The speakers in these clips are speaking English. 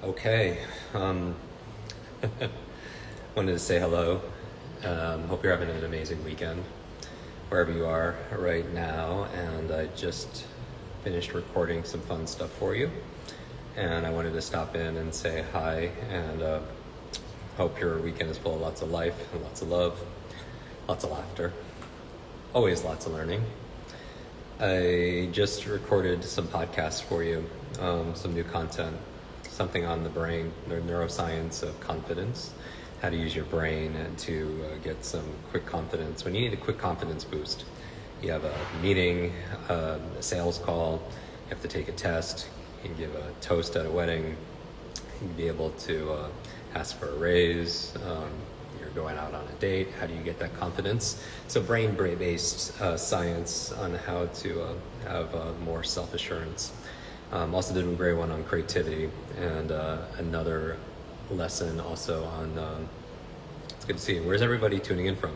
Okay, wanted to say hello. Hope you're having an amazing weekend wherever you are right now. And I just finished recording some fun stuff for you. And I wanted to stop in and say hi and hope your weekend is full of lots of life and lots of love, lots of laughter, always lots of learning. I just recorded some podcasts for you, some new content, something on the brain, the neuroscience of confidence, how to use your brain and to get some quick confidence. When you need a quick confidence boost, you have a meeting, a sales call, you have to take a test, you can give a toast at a wedding, you can be able to ask for a raise, you're going out on a date, how do you get that confidence? So brain-based science on how to have more self-assurance. Also did a great one on creativity and another lesson also on, it's good to see, where's everybody tuning in from?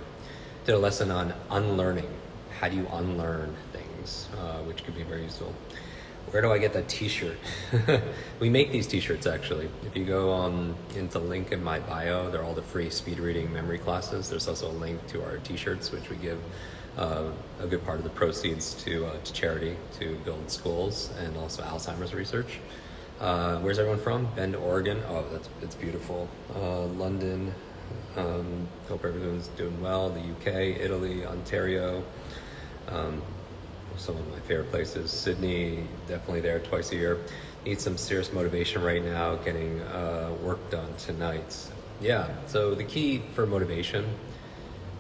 Did a lesson on unlearning. How do you unlearn things, which could be very useful. Where do I get that t-shirt? We make these t-shirts actually. If you go into link in my bio, they're all the free speed reading memory classes. There's also a link to our t-shirts, which we give a good part of the proceeds to charity to build schools and also Alzheimer's research. Where's everyone from? Bend, Oregon. Oh, it's beautiful. London. Hope everyone's doing well. The UK, Italy, Ontario. Some of my favorite places. Sydney, definitely there twice a year. Need some serious motivation right now, getting work done tonight. Yeah, so the key for motivation,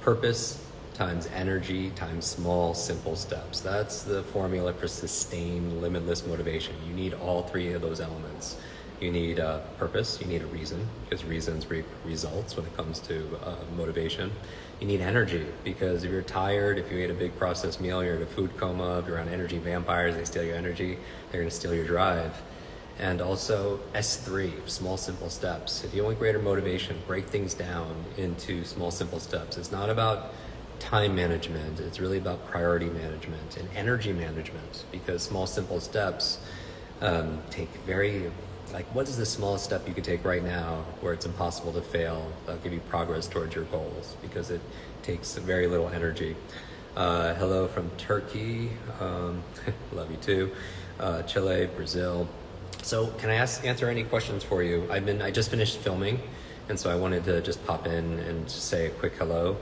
purpose times energy times small, simple steps. That's the formula for sustained, limitless motivation. You need all three of those elements. You need purpose, you need a reason, because reasons reap results when it comes to motivation. You need energy, because if you're tired, if you ate a big processed meal, you're in a food coma, if you're around energy vampires, they steal your energy, they're gonna steal your drive. And also S3, small, simple steps. If you want greater motivation, break things down into small, simple steps. It's not about time management, it's really about priority management and energy management, because small, simple steps take what is the smallest step you could take right now where it's impossible to fail? That'll give you progress towards your goals because it takes very little energy. Hello from Turkey, love you too. Chile, Brazil. So can I answer any questions for you? I just finished filming, and so I wanted to just pop in and just say a quick hello.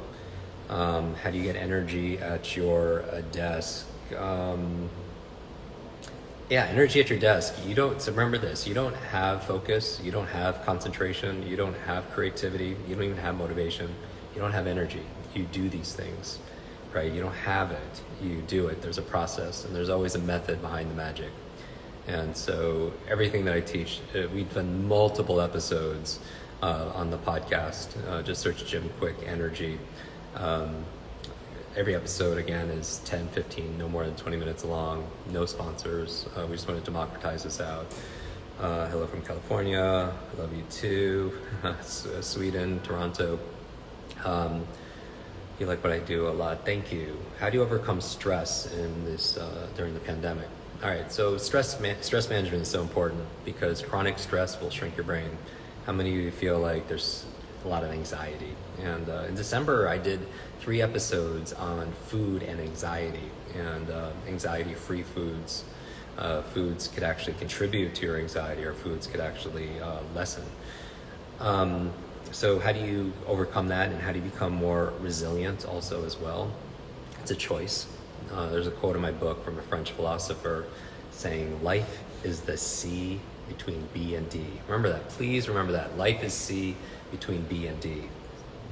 How do you get energy at your desk? Energy at your desk. So remember this, you don't have focus, you don't have concentration, you don't have creativity, you don't even have motivation, you don't have energy. You do these things, right? You don't have it, you do it. There's a process, and there's always a method behind the magic. And so everything that I teach, we've done multiple episodes on the podcast. Just search Jim Kwik Energy. Every episode, again, is 10, 15, no more than 20 minutes long, no sponsors. We just want to democratize this out. Hello from California, I love you too. Sweden, Toronto. You like what I do a lot, thank you. How do you overcome stress in this during the pandemic? All right, so stress management is so important because chronic stress will shrink your brain. How many of you feel like there's a lot of anxiety? And in December, I did 3 episodes on food and anxiety and anxiety-free foods. Foods could actually contribute to your anxiety, or foods could actually lessen. So how do you overcome that, and how do you become more resilient also as well? It's a choice. There's a quote in my book from a French philosopher saying, life is the C between B and D. Remember that, please remember that. Life is C between B and D.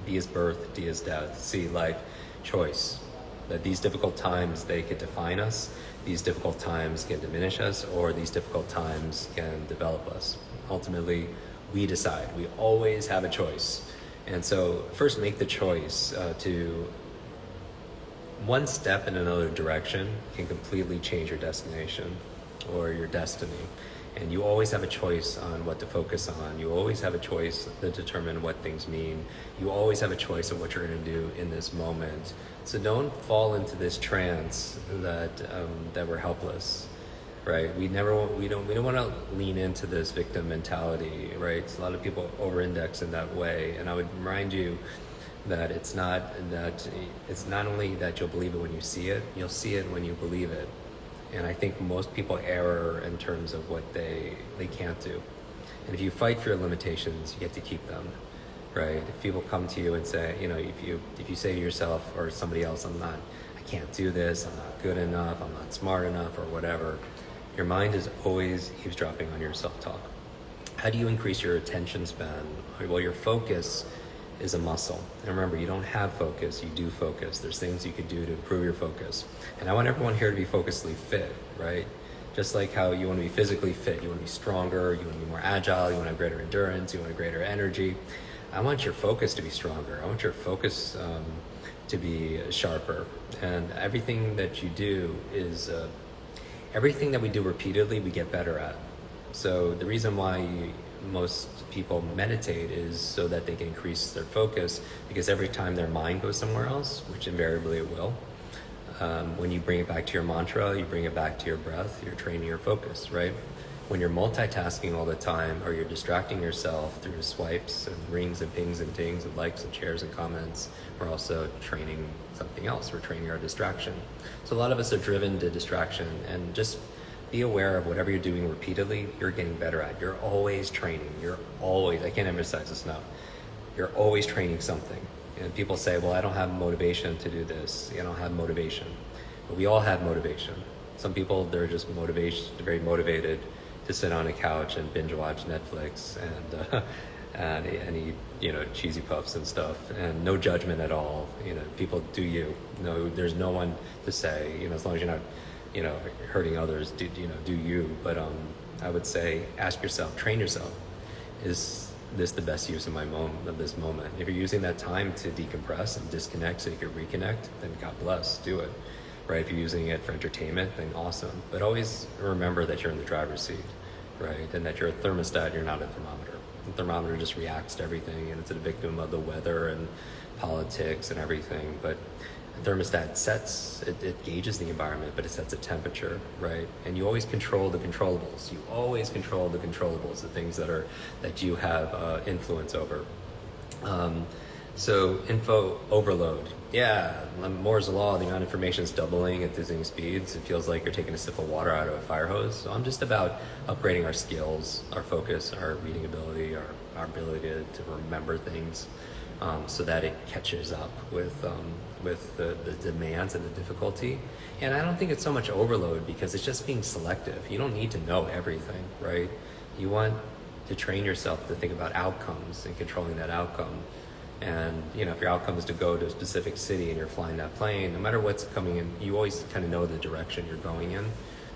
B is birth, D is death. C, life, choice. That these difficult times, they could define us. These difficult times can diminish us, or these difficult times can develop us. Ultimately, we decide. We always have a choice. And so first make the choice to one step in another direction can completely change your destination or your destiny. And you always have a choice on what to focus on. You always have a choice to determine what things mean. You always have a choice of what you're going to do in this moment. So don't fall into this trance that we're helpless, right? We don't want to lean into this victim mentality, right? So a lot of people over-index in that way, and I would remind you that it's not only that you'll believe it when you see it, you'll see it when you believe it. And I think most people err in terms of what they can't do. And if you fight for your limitations, you get to keep them, right? If people come to you and say, if you say to yourself or somebody else, I can't do this, I'm not good enough, I'm not smart enough, or whatever, your mind is always eavesdropping on your self-talk. How do you increase your attention span? Well, your focus is a muscle. And remember, you don't have focus, you do focus. There's things you could do to improve your focus. And I want everyone here to be focusedly fit, right? Just like how you want to be physically fit, you want to be stronger, you want to be more agile, you want to have greater endurance, you want greater energy. I want your focus to be stronger. I want your focus to be sharper. And everything that you do is, everything that we do repeatedly, we get better at. So the reason why most people meditate is so that they can increase their focus, because every time their mind goes somewhere else, which invariably it will, when you bring it back to your mantra, you bring it back to your breath, you're training your focus, right? When you're multitasking all the time, or you're distracting yourself through swipes and rings and pings and dings and likes and shares and comments, we're also training something else. We're training our distraction. So a lot of us are driven to distraction, and just be aware of whatever you're doing repeatedly, you're getting better at. You're always training. I can't emphasize this enough. You're always training something. And people say, well, I don't have motivation to do this. I don't have motivation. But we all have motivation. Some people, they're just very motivated to sit on a couch and binge watch Netflix and eat, cheesy puffs and stuff, and no judgment at all. People do you. No, there's no one to say, as long as you're not hurting others, do you. But I would say, ask yourself, train yourself. Is this the best use of this moment? If you're using that time to decompress and disconnect so you can reconnect, then God bless, do it. Right? If you're using it for entertainment, then awesome. But always remember that you're in the driver's seat, right? And that you're a thermostat, you're not a thermometer. The thermometer just reacts to everything, and it's a victim of the weather and politics and everything. But the thermostat it gauges the environment, but it sets a temperature, right? And you always control the controllables. You always control the controllables, the things that you have influence over. So info overload. Yeah, Moore's law, the amount of information is doubling at dizzying speeds. It feels like you're taking a sip of water out of a fire hose. So I'm just about upgrading our skills, our focus, our reading ability, our ability to remember things, so that it catches up with the demands and the difficulty. And I don't think it's so much overload, because it's just being selective. You don't need to know everything, right? You want to train yourself to think about outcomes and controlling that outcome. And if your outcome is to go to a specific city and you're flying that plane, no matter what's coming in, you always kind of know the direction you're going in,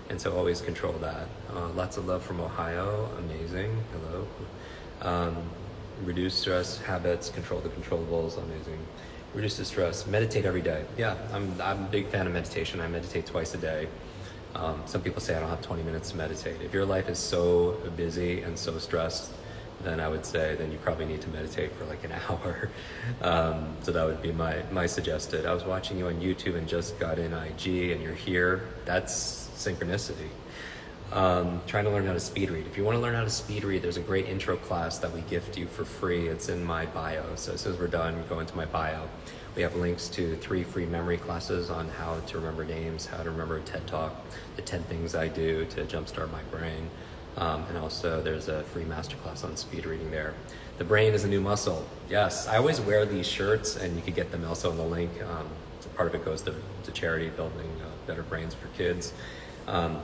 and so always control that. Lots of love from Ohio. Amazing. Hello. Reduce stress habits, control the controllables. Amazing. Reduce the stress. Meditate every day. Yeah, I'm a big fan of meditation. I meditate twice a day. Some people say I don't have 20 minutes to meditate. If your life is so busy and so stressed, then I would say then you probably need to meditate for like an hour. So that would be my suggested. I was watching you on YouTube and just got in IG, and you're here. That's synchronicity. Trying to learn how to speed read. If you want to learn how to speed read, there's a great intro class that we gift you for free. It's in my bio. So as soon as we're done, go into my bio. We have links to 3 free memory classes on how to remember names, how to remember a TED Talk, the 10 things I do to jumpstart my brain. And also there's a free masterclass on speed reading there. The brain is a new muscle. Yes, I always wear these shirts, and you can get them also in the link. Part of it goes to charity, building better brains for kids.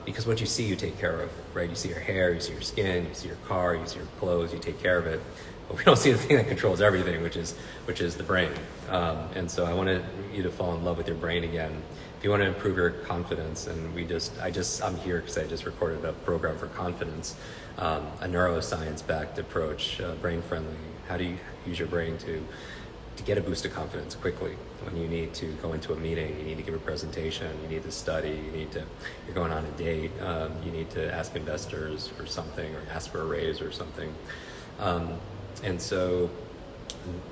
Because what you see, you take care of, right? You see your hair, you see your skin, you see your car, you see your clothes, you take care of it. But we don't see the thing that controls everything, which is the brain. And so I wanted you to fall in love with your brain again. If you want to improve your confidence, and I'm here because I just recorded a program for confidence, a neuroscience-backed approach, brain-friendly. How do you use your brain to get a boost of confidence quickly when you need to go into a meeting, you need to give a presentation, you need to study, you're going on a date, you need to ask investors for something, or ask for a raise or something. And so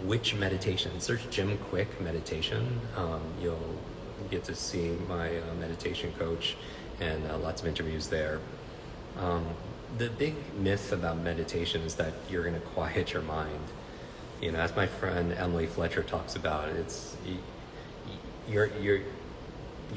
which meditation? Search Jim Kwik meditation. You'll get to see my meditation coach and lots of interviews there. The big myth about meditation is that you're going to quiet your mind. You know, as my friend Emily Fletcher talks about, it's your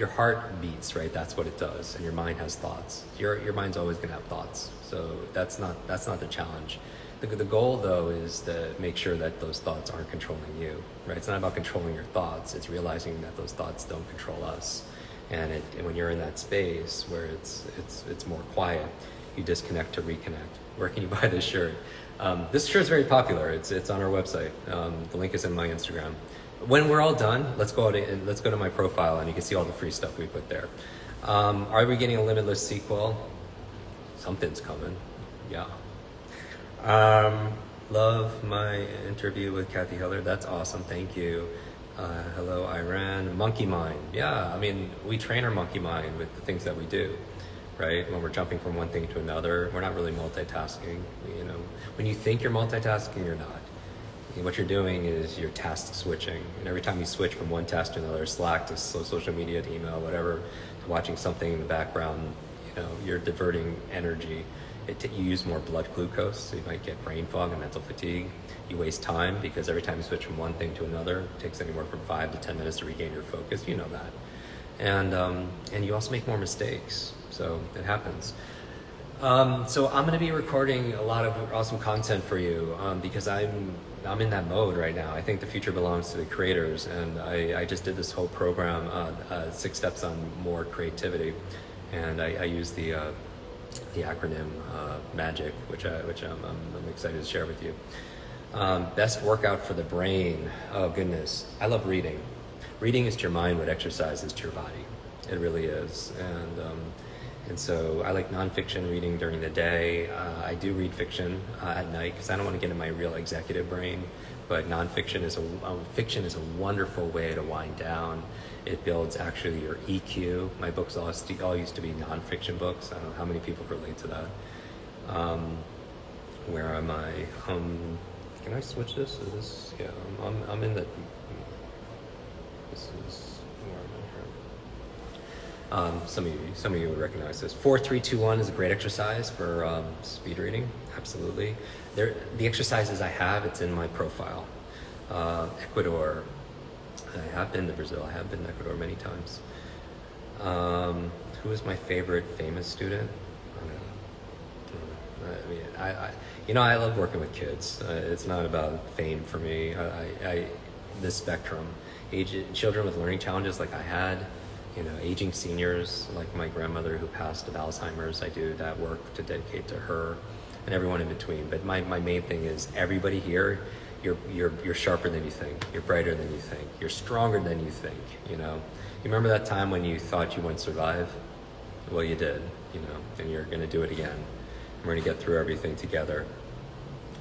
heart beats, right? That's what it does, and your mind has thoughts. Your mind's always going to have thoughts, so that's not the challenge. The goal, though, is to make sure that those thoughts aren't controlling you, right? It's not about controlling your thoughts. It's realizing that those thoughts don't control us. And when you're in that space where it's more quiet, you disconnect to reconnect. Where can you buy this shirt? This shirt is very popular. It's on our website. The link is in my Instagram. When we're all done, let's go to my profile, and you can see all the free stuff we put there. Are we getting a Limitless sequel? Something's coming. Yeah. Love my interview with Kathy Heller. That's awesome. Thank you. Hello, Iran. Monkey mind. Yeah, I mean, we train our monkey mind with the things that we do, right? When we're jumping from one thing to another, we're not really multitasking. You know, when you think you're multitasking, you're not. What you're doing is you're task switching. And every time you switch from one task to another, Slack to social media to email, whatever, to watching something in the background, you know, you're diverting energy. You use more blood glucose, so you might get brain fog and mental fatigue. You waste time because every time you switch from one thing to another, it takes anywhere from 5 to 10 minutes to regain your focus. You know that. And you also make more mistakes, so it happens. So I'm going to be recording a lot of awesome content for you because I'm in that mode right now. I think the future belongs to the creators, and I just did this whole program, 6 steps on more creativity, and I use the acronym MAGIC, which I'm excited to share with you. Best workout for the brain. Oh goodness, I love reading. Reading is to your mind what exercise is to your body. It really is, and so I like nonfiction reading during the day. I do read fiction at night because I don't want to get in my real executive brain. But nonfiction fiction is a wonderful way to wind down. It builds actually your EQ. My books all used to be nonfiction books. I don't know how many people relate to that. Where am I? Can I switch this? Is this? Yeah, I'm in the. This is where am I here? Some of you would recognize this. 4, 3, 2, 1 is a great exercise for speed reading. Absolutely. The exercises I have, it's in my profile. Ecuador. I have been to Brazil. I have been to Ecuador many times. Who is my favorite famous student? I love working with kids. It's not about fame for me. This spectrum, children with learning challenges like I had, aging seniors like my grandmother who passed of Alzheimer's. I do that work to dedicate to her, and everyone in between. But my main thing is everybody here. You're sharper than you think. You're brighter than you think. You're stronger than you think. You remember that time when you thought you wouldn't survive? Well, you did. And you're going to do it again. We're going to get through everything together.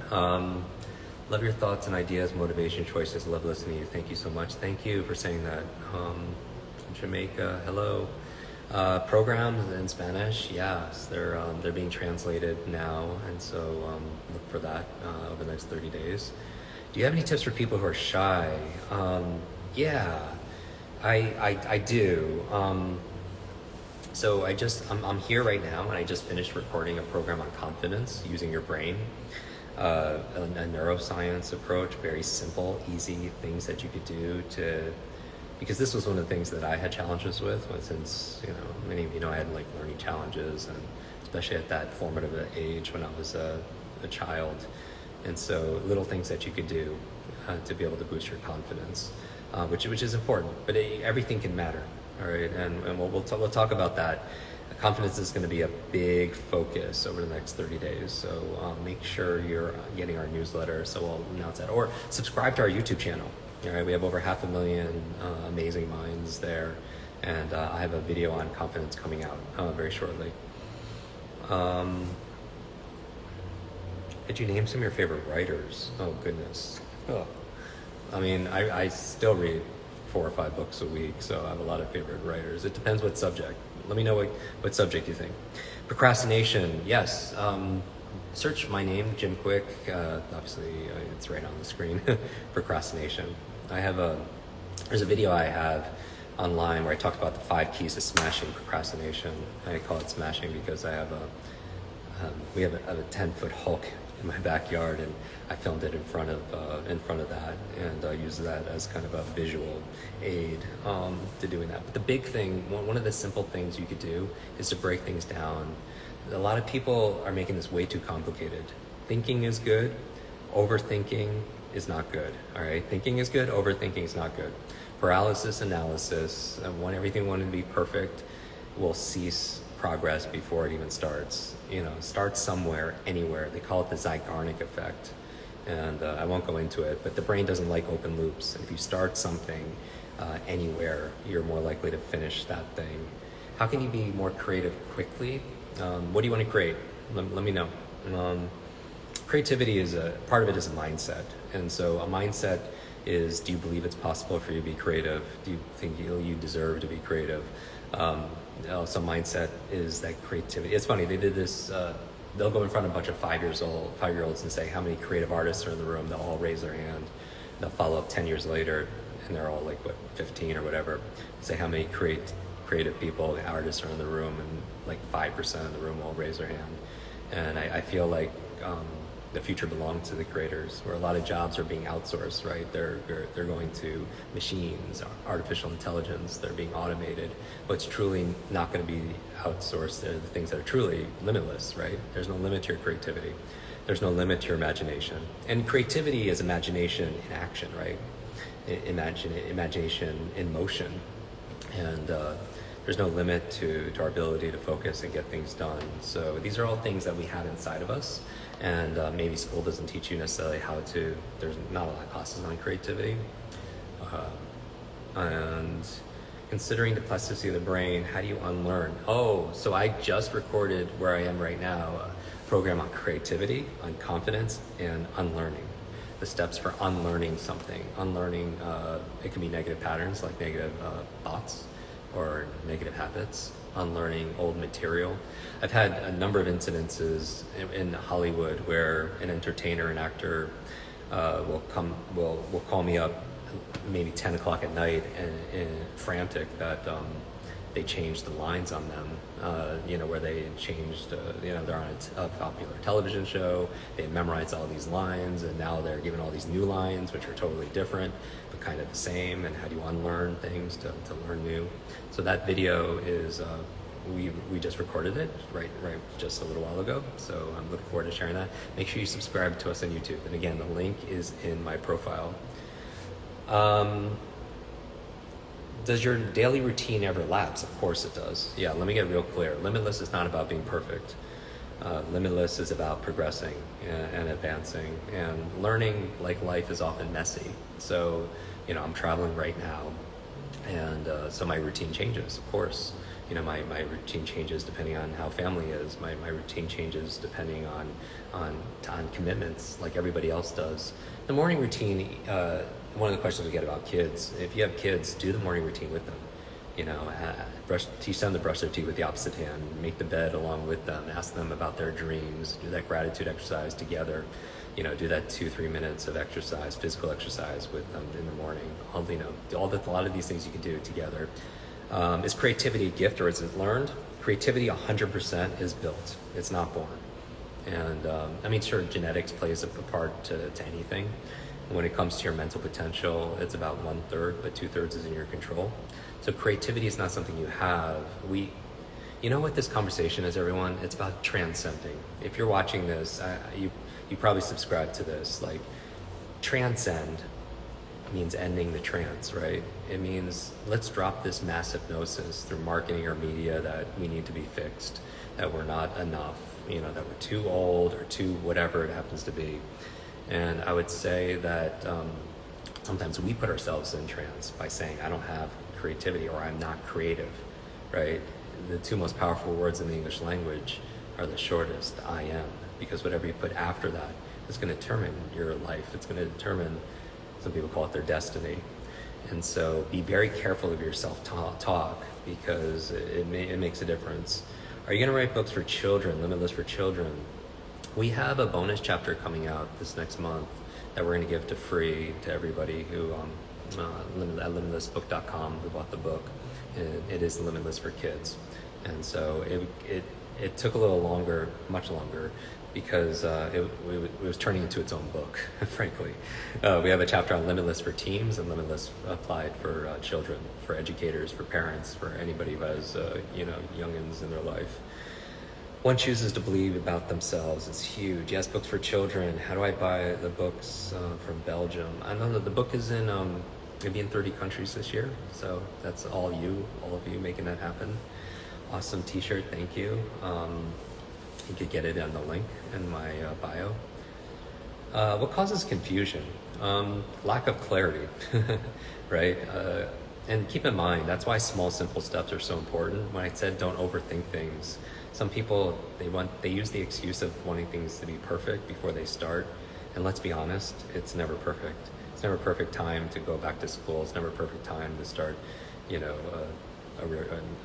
Love your thoughts and ideas, motivation, choices. Love listening to you. Thank you so much. Thank you for saying that. Jamaica, hello. Programs in Spanish, yes, they're being translated now, and so look for that over the next 30 days. Do you have any tips for people who are shy? Yeah, I do. So I'm here right now, and I just finished recording a program on confidence using your brain, a neuroscience approach, very simple, easy things that you could do because this was one of the things that I had challenges with, since many of I had learning challenges, and especially at that formative age when I was a child, and so little things that you could do to be able to boost your confidence, which is important. But everything can matter, all right? And we'll talk about that. Confidence is going to be a big focus over the next 30 days. So make sure you're getting our newsletter. So we'll announce that, or subscribe to our YouTube channel. All right, we have over 500,000 amazing minds there, and I have a video on confidence coming out very shortly. Did you name some of your favorite writers? Oh goodness. Oh. I mean, I still read 4 or 5 books a week, so I have a lot of favorite writers. It depends what subject. Let me know what subject you think. Procrastination, yes. Search my name, Jim Kwik. Obviously, it's right on the screen. Procrastination. There's a video I have online where I talked about the 5 keys to smashing procrastination. I call it smashing because I have we have a 10-foot Hulk in my backyard, and I filmed it in front of that, and I use that as kind of a visual aid to doing that. But the big thing, one of the simple things you could do is to break things down. A lot of people are making this way too complicated. Thinking is good, overthinking is not good. All right, thinking is good, overthinking is not good. Paralysis analysis, and everything wanting to be perfect will cease progress before it even starts. Start somewhere, anywhere. They call it the Zeigarnik effect, and I won't go into it, but the brain doesn't like open loops. If you start something anywhere, you're more likely to finish that thing. How can you be more creative quickly? What do you want to create? Let me know. Creativity part of it is a mindset, and so a mindset is, do you believe it's possible for you to be creative? Do you think you deserve to be creative? Some mindset is that creativity. It's funny, they did this, they'll go in front of a bunch of 5-year-olds and say, how many creative artists are in the room? They'll all raise their hand. They'll follow up 10 years later, and they're all 15 or whatever. Say how many creative people, artists are in the room, and 5% of the room will raise their hand. And I feel like the future belongs to the creators, where a lot of jobs are being outsourced, right? They're going to machines, artificial intelligence, they're being automated. What's truly not going to be outsourced are the things that are truly limitless, right? There's no limit to your creativity. There's no limit to your imagination. And creativity is imagination in action, right? Imagination in motion. And there's no limit to our ability to focus and get things done. So these are all things that we have inside of us. And maybe school doesn't teach you necessarily how to. There's not a lot of classes on creativity. And considering the plasticity of the brain, how do you unlearn? So I just recorded, where I am right now, a program on creativity, on confidence, and unlearning. The steps for unlearning something. Unlearning, it can be negative patterns, like negative thoughts or negative habits. Unlearning old material. I've had a number of incidences in Hollywood where an entertainer, an actor, will call me up maybe 10 o'clock at night and frantic that they changed the lines on them. Where they changed, they're on a popular television show, they memorized all these lines, and now they're given all these new lines, which are totally different, but kind of the same, and how do you unlearn things to learn new? So that video is, we just recorded it, right just a little while ago, so I'm looking forward to sharing that. Make sure you subscribe to us on YouTube, and again, the link is in my profile. Does your daily routine ever lapse? Of course it does. Yeah, let me get real clear. Limitless is not about being perfect. Limitless is about progressing and advancing. And learning, like life, is often messy. So, I'm traveling right now, and so my routine changes, of course. My routine changes depending on how family is. My routine changes depending on commitments, like everybody else does. The morning routine, one of the questions we get about kids, if you have kids, do the morning routine with them. Teach them to brush their teeth with the opposite hand, make the bed along with them, ask them about their dreams, do that gratitude exercise together, do that 2-3 minutes of exercise, physical exercise with them in the morning. A lot of these things you can do together. Is creativity a gift or is it learned? Creativity 100% is built. It's not born. And sure, genetics plays a part to anything. When it comes to your mental potential, it's about 1/3, but 2/3 is in your control. So creativity is not something you have. You know what this conversation is, everyone? It's about transcending. If you're watching this, you probably subscribe to this. Transcend means ending the trance, right? It means let's drop this mass hypnosis through marketing or media that we need to be fixed, that we're not enough, that we're too old or too whatever it happens to be. And I would say that sometimes we put ourselves in trance by saying, I don't have creativity, or I'm not creative, right? The two most powerful words in the English language are the shortest, I am, because whatever you put after that is going to determine your life. It's going to determine, some people call it their destiny. And so be very careful of your self-talk, because it makes a difference. Are you going to write books for children, limitless for children? We have a bonus chapter coming out this next month that we're going to give to free to everybody who at limitlessbook.com. We bought the book, and it is Limitless for Kids. And so it took a little longer, much longer, because it was turning into its own book, frankly. We have a chapter on Limitless for teens and Limitless applied for children, for educators, for parents, for anybody who has youngins in their life. One chooses to believe about themselves. It's huge. Yes, books for children. How do I buy the books from Belgium? I don't know. The book is in maybe in 30 countries this year. So that's all of you making that happen. Awesome t-shirt. Thank you. You could get it on the link in my bio. What causes confusion? Lack of clarity, right? And keep in mind, that's why small, simple steps are so important. When I said don't overthink things, some people, they use the excuse of wanting things to be perfect before they start. And let's be honest, it's never perfect. It's never a perfect time to go back to school. It's never a perfect time to start, a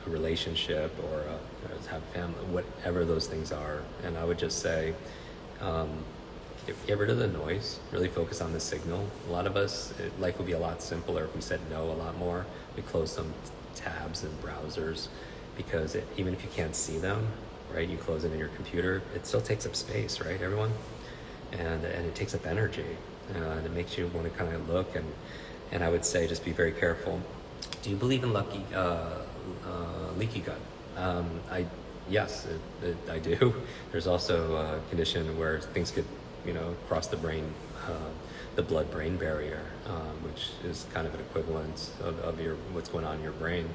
relationship or have family, whatever those things are. And I would just say, get rid of the noise, really focus on the signal. A lot of us, life would be a lot simpler if we said no a lot more. We close some tabs and browsers because even if you can't see them, right, you close it in your computer, it still takes up space, right, everyone? And it takes up energy, and it makes you want to kind of look, and I would say just be very careful. Do you believe in leaky gut? Yes, I do. There's also a condition where things could, cross the brain, the blood-brain barrier, which is kind of an equivalent of what's going on in your brain.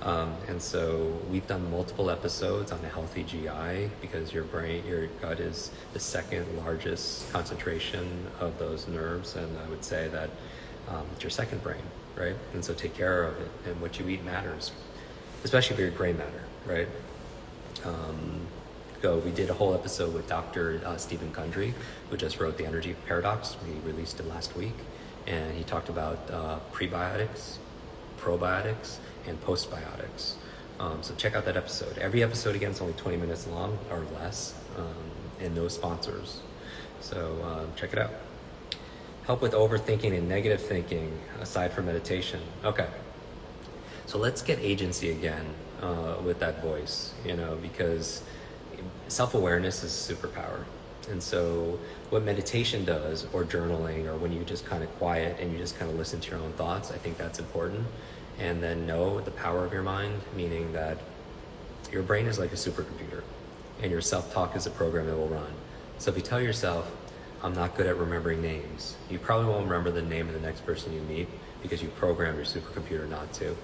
And so we've done multiple episodes on a healthy GI because your gut is the second largest concentration of those nerves, and I would say that it's your second brain, right? And so take care of it, and what you eat matters, especially for your gray matter, right? We did a whole episode with Dr. Stephen Gundry, who just wrote The Energy Paradox. We released it last week, and he talked about prebiotics, probiotics, and postbiotics. So check out that episode. Every episode, again, is only 20 minutes long or less, and no sponsors. So check it out. Help with overthinking and negative thinking, aside from meditation. Okay, so let's get agency again with that voice, because self-awareness is a superpower. And so what meditation does, or journaling, or when you just kind of quiet and you just kind of listen to your own thoughts, I think that's important. And then know the power of your mind, meaning that your brain is like a supercomputer and your self-talk is a program that will run. So if you tell yourself, I'm not good at remembering names, you probably won't remember the name of the next person you meet because you programmed your supercomputer not to.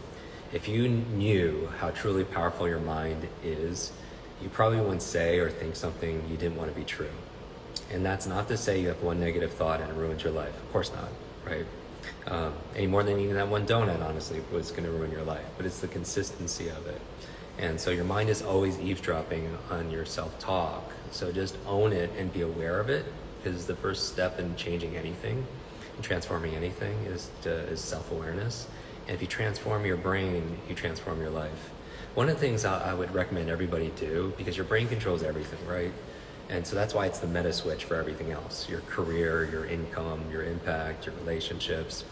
If you knew how truly powerful your mind is, you probably wouldn't say or think something you didn't want to be true. And that's not to say you have one negative thought and it ruins your life. Of course not, right? Any more than eating that one donut, honestly, was going to ruin your life. But it's the consistency of it. And so your mind is always eavesdropping on your self-talk. So just own it and be aware of it, because the first step in changing anything, and transforming anything, is self-awareness. And if you transform your brain, you transform your life. One of the things I would recommend everybody do, because your brain controls everything, right? And so that's why it's the meta switch for everything else. Your career, your income, your impact, your relationships.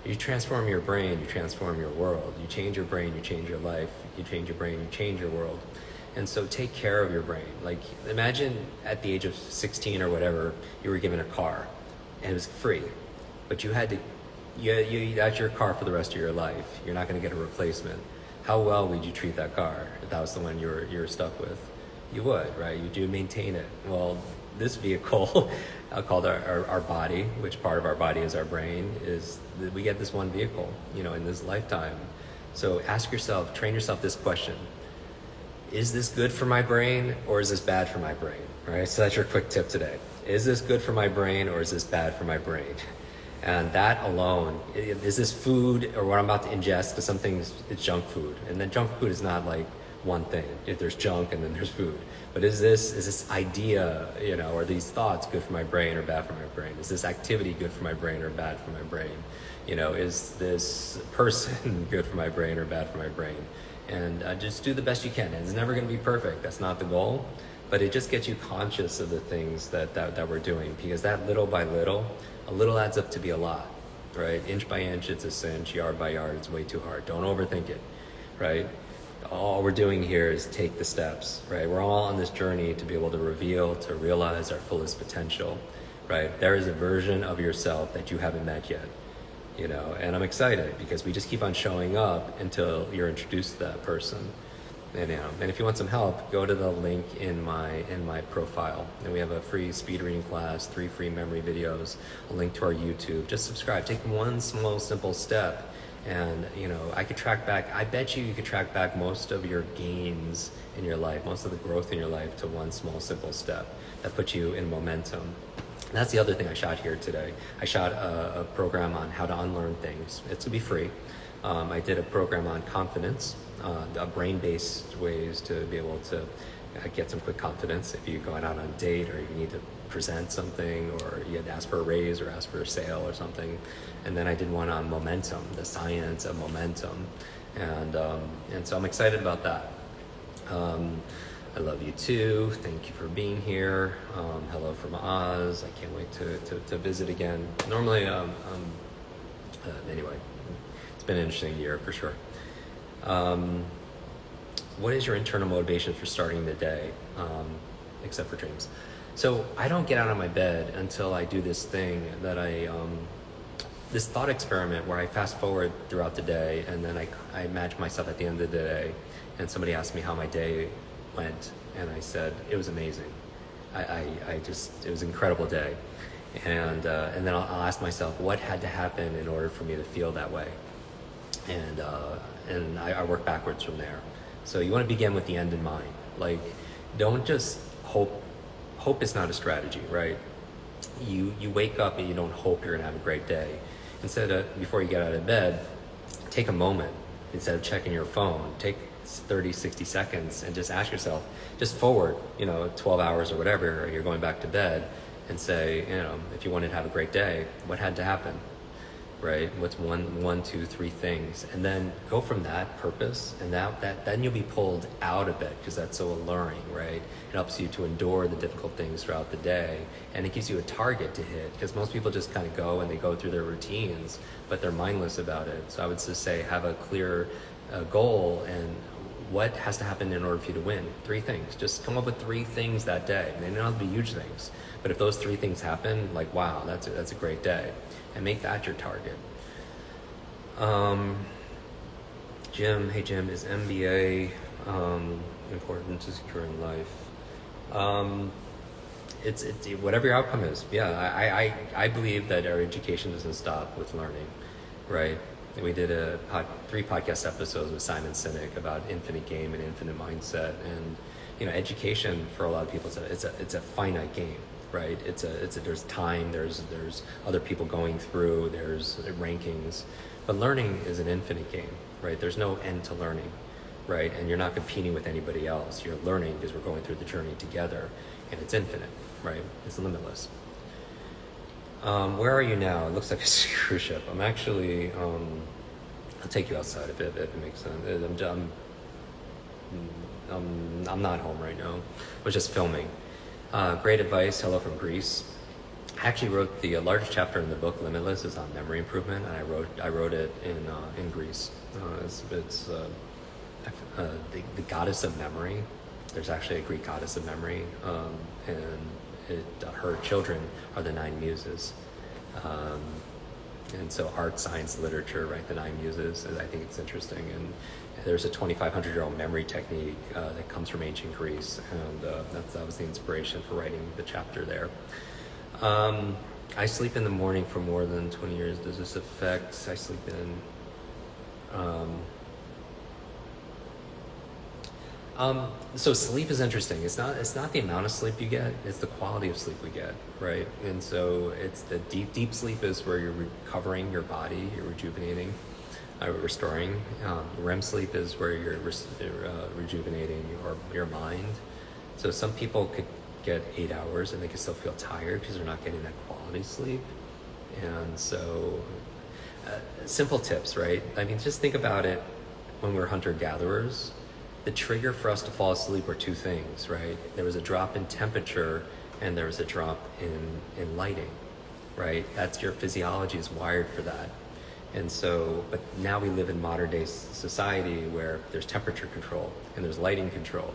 You transform your brain, you transform your world. You change your brain, you change your life. You change your brain, you change your world. And so take care of your brain. Like, imagine at the age of 16 or whatever, you were given a car and it was free, but you had to, that's your car for the rest of your life. You're not going to get a replacement. How well would you treat that car if that was the one you were stuck with? You would, right? You do maintain it. Well, this vehicle called our body, which part of our body is our brain, is that we get this one vehicle, in this lifetime. So ask yourself, train yourself this question: is this good for my brain or is this bad for my brain? Right? So that's your quick tip today. Is this good for my brain or is this bad for my brain? And that alone, is this food or what I'm about to ingest? Because some things, it's junk food. And then junk food is not like one thing. If there's junk and then there's food. But is this idea, or these thoughts good for my brain or bad for my brain? Is this activity good for my brain or bad for my brain? Is this person good for my brain or bad for my brain? And just do the best you can. And it's never going to be perfect. That's not the goal. But it just gets you conscious of the things that we're doing, because that little by little, a little adds up to be a lot, right? Inch by inch, it's a cinch. Yard by yard, it's way too hard. Don't overthink it, right? All we're doing here is take the steps, right? We're all on this journey to be able to reveal, to realize our fullest potential, right? There is a version of yourself that you haven't met yet, and I'm excited because we just keep on showing up until you're introduced to that person. And if you want some help, go to the link in my profile, and we have a free speed reading class, 3 free memory videos, a link to our YouTube. Just subscribe. Take one small, simple step, and I could track back. I bet you could track back most of your gains in your life, most of the growth in your life, to one small, simple step that puts you in momentum. And that's the other thing I shot here today. I shot a program on how to unlearn things. It's to be free. I did a program on confidence, brain-based ways to be able to get some quick confidence if you're going out on a date, or you need to present something, or you had to ask for a raise or ask for a sale or something. And then I did one on momentum, the science of momentum, and so I'm excited about that. I love you too. Thank you for being here. Hello from Oz. I can't wait to visit again. Normally, anyway, it's been an interesting year for sure. What is your internal motivation for starting the day, except for dreams? So I don't get out of my bed until I do this thing that this thought experiment where I fast forward throughout the day, and then I imagine myself at the end of the day, and somebody asked me how my day went, and I said it was amazing. It was an incredible day, and then I'll ask myself what had to happen in order for me to feel that way, and I work backwards from there. So you want to begin with the end in mind. Like, don't just hope. Hope is not a strategy, right? You wake up and you don't hope you're gonna have a great day. Instead of, before you get out of bed, take a moment. Instead of checking your phone, take 30, 60 seconds and just ask yourself, just forward, 12 hours or whatever, you're going back to bed, and say, if you wanted to have a great day, what had to happen, right? What's one, 2, 3 things? And then go from that purpose, and then you'll be pulled out of it, because that's so alluring, right? It helps you to endure the difficult things throughout the day, and it gives you a target to hit, because most people just kind of go and they go through their routines, but they're mindless about it. So I would just say, have a clear goal, and what has to happen in order for you to win. 3 things. Just come up with 3 things that day. They don't have to be huge things, but if those 3 things happen, like, wow, that's a great day, and make that your target. Jim, hey Jim, is MBA important to secure in life? It's whatever your outcome is. Yeah, I believe that our education doesn't stop with learning, right? We did 3 podcast episodes with Simon Sinek about infinite game and infinite mindset, and education for a lot of people it's a finite game, right? There's time, there's other people going through, there's rankings, but learning is an infinite game, right? There's no end to learning, right? And you're not competing with anybody else. You're learning because we're going through the journey together, and it's infinite, right? It's limitless. Where are you now? It looks like a cruise ship. I'm actually, I'll take you outside if it makes sense. I'm not home right now. I was just filming. Great advice. Hello from Greece. I actually wrote the largest chapter in the book, Limitless, is on memory improvement, and I wrote it in Greece. It's the goddess of memory. There's actually a Greek goddess of memory, and her children are the 9 muses. And so art, science, literature, right, the 9 muses, I think it's interesting. And there's a 2,500-year-old memory technique that comes from ancient Greece, and that was the inspiration for writing the chapter there. I sleep in the morning for more than 20 years. Does this affect, I sleep in, so sleep is interesting. It's not the amount of sleep you get, it's the quality of sleep we get, right? And so it's the deep sleep is where you're recovering your body, you're rejuvenating, restoring. REM sleep is where you're rejuvenating your mind. So some people could get 8 hours and they can still feel tired because they're not getting that quality sleep. And so simple tips, right? I mean, just think about it. When we're hunter-gatherers, the trigger for us to fall asleep were 2 things, right? There was a drop in temperature and there was a drop in lighting, right? That's your physiology is wired for that. And so, but now we live in modern day society where there's temperature control and there's lighting control.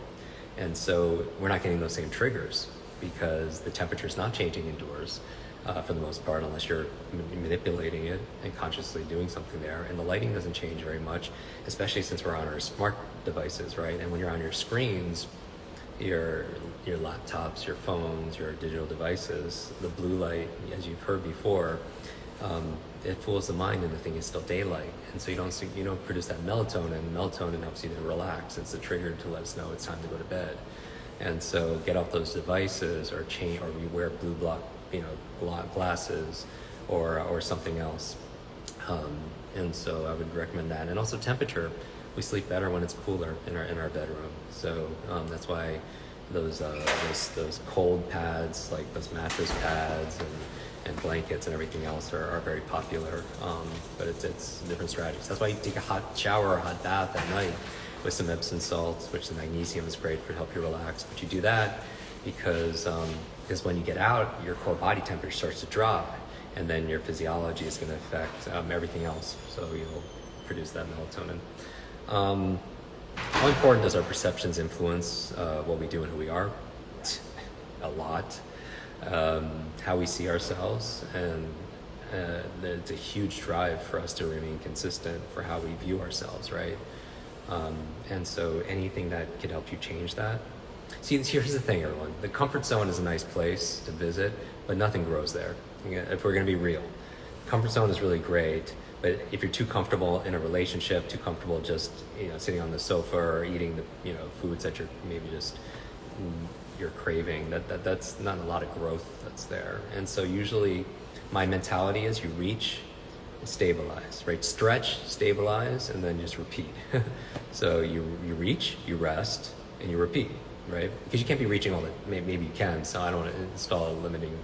And so we're not getting those same triggers because the temperature is not changing indoors for the most part, unless you're manipulating it and consciously doing something there. And the lighting doesn't change very much, especially since we're on our smart devices, right? And when you're on your screens, your laptops, your phones, your digital devices, the blue light, as you've heard before, it fools the mind and the thing is still daylight. And so you don't produce that melatonin. Melatonin helps you to relax. It's a trigger to let us know it's time to go to bed. And so get off those devices or you wear blue glasses or something else. And so I would recommend that. And also temperature. We sleep better when it's cooler in our bedroom. So that's why those cold pads, like those mattress pads and blankets and everything else are very popular. But it's different strategies. That's why you take a hot shower or a hot bath at night with some Epsom salts, which the magnesium is great for help you relax. But you do that because when you get out, your core body temperature starts to drop, and then your physiology is going to affect everything else. So you'll produce that melatonin. How important does our perceptions influence what we do and who we are? A lot. How we see ourselves, and it's a huge drive for us to remain consistent for how we view ourselves, right? And so anything that could help you change that. See, here's the thing, everyone. The comfort zone is a nice place to visit, but nothing grows there. If we're going to be real, comfort zone is really great. But if you're too comfortable in a relationship, too comfortable just sitting on the sofa or eating the foods that you're craving, that's not a lot of growth that's there. And so usually my mentality is you reach, stabilize, right? Stretch, stabilize, and then just repeat. So you reach, you rest, and you repeat, right? Because you can't be reaching all the, maybe you can, so I don't want to install a limiting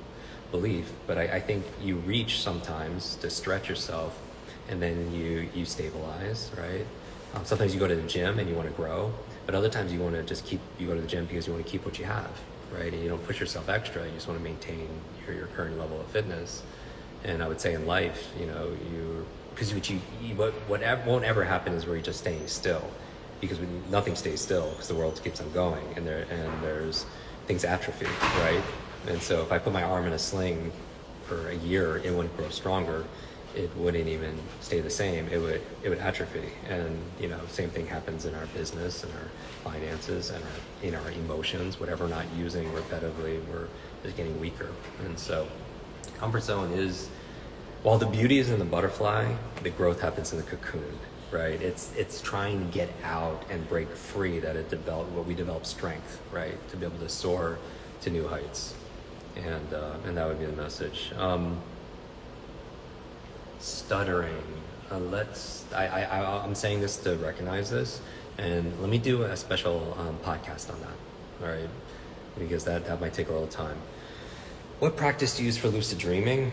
belief, but I think you reach sometimes to stretch yourself, and then you stabilize, right? Sometimes you go to the gym and you want to grow, but other times you want to you go to the gym because you want to keep what you have, right? And you don't push yourself extra, you just want to maintain your current level of fitness. And I would say in life, because what won't ever happen is where you're just staying still, because nothing stays still because the world keeps on going, and there's things atrophy, right? And so if I put my arm in a sling for a year, it wouldn't grow stronger. It wouldn't even stay the same. It would atrophy. And same thing happens in our business and our finances and our emotions. Whatever we're not using repetitively, we're just getting weaker. And so comfort zone is, while the beauty is in the butterfly, the growth happens in the cocoon, right? It's trying to get out and break free that we develop strength, right? To be able to soar to new heights. And that would be the message. Stuttering. I'm saying this to recognize this, and let me do a special podcast on that, all right? Because that might take a little time. What practice do you use for lucid dreaming?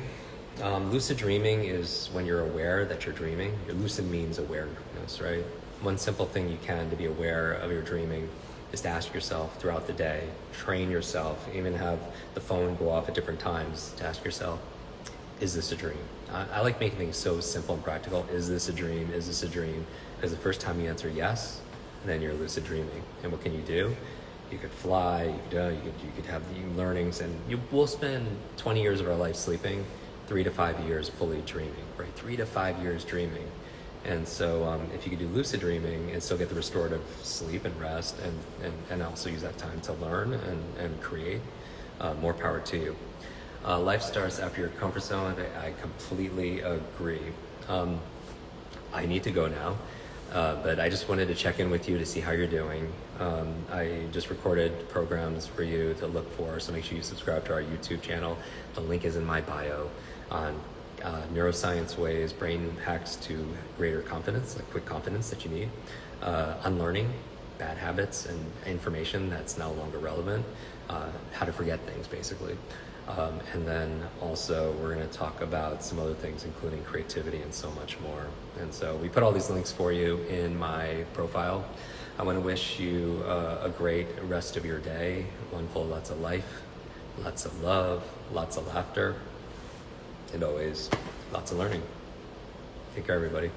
Lucid dreaming is when you're aware that you're dreaming. Lucid means awareness, right? One simple thing you can to be aware of your dreaming is to ask yourself throughout the day, train yourself, even have the phone go off at different times to ask yourself, is this a dream? I like making things so simple and practical. Is this a dream? Is this a dream? Because the first time you answer yes, then you're lucid dreaming. And what can you do? You could fly, you could have learnings, and we'll spend 20 years of our life sleeping, 3 to 5 years fully dreaming, right? 3 to 5 years dreaming. And so if you could do lucid dreaming and still get the restorative sleep and rest, and also use that time to learn and create, more power to you. Life starts after your comfort zone. I completely agree. I need to go now, but I just wanted to check in with you to see how you're doing. I just recorded programs for you to look for, so make sure you subscribe to our YouTube channel. The link is in my bio on neuroscience ways, brain hacks to greater confidence, like quick confidence that you need, unlearning bad habits and information that's no longer relevant, how to forget things basically. And then also we're going to talk about some other things, including creativity and so much more. And so we put all these links for you in my profile. I want to wish you a great rest of your day, one full of lots of life, lots of love, lots of laughter. and always lots of learning. Take care, everybody.